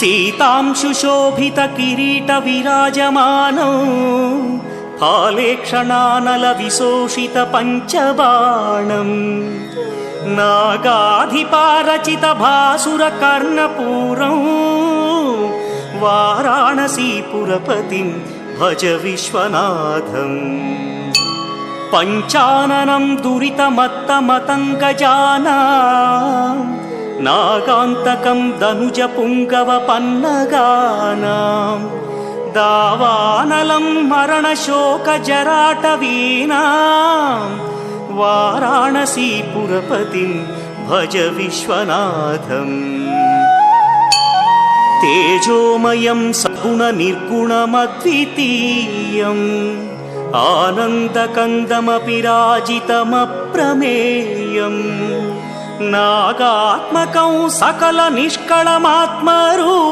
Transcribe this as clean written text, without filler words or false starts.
सीतांशुशोभित किरीट विराजमानौ फालेक्षणानल विशोषित पञ्चबाणम् नागाधिपारचित भासुर कर्णपूरं वाराणसीपुरपतिं भज विश्वनाथम् पञ्चाननं दुरितमत्तमतङ्गजानां नागान्तकं दनुजपुङ्गवपन्नगानां दावानलं मरणशोकजराटवीनां वाराणसीपुरपतिं भज विश्वनाथम् तेजोमयं सगुणनिर्गुणमद्वितीयम् आनन्दकन्दमपि राजितमप्रमेयम् नागात्मकं सकलनिष्कळमात्मरूपम्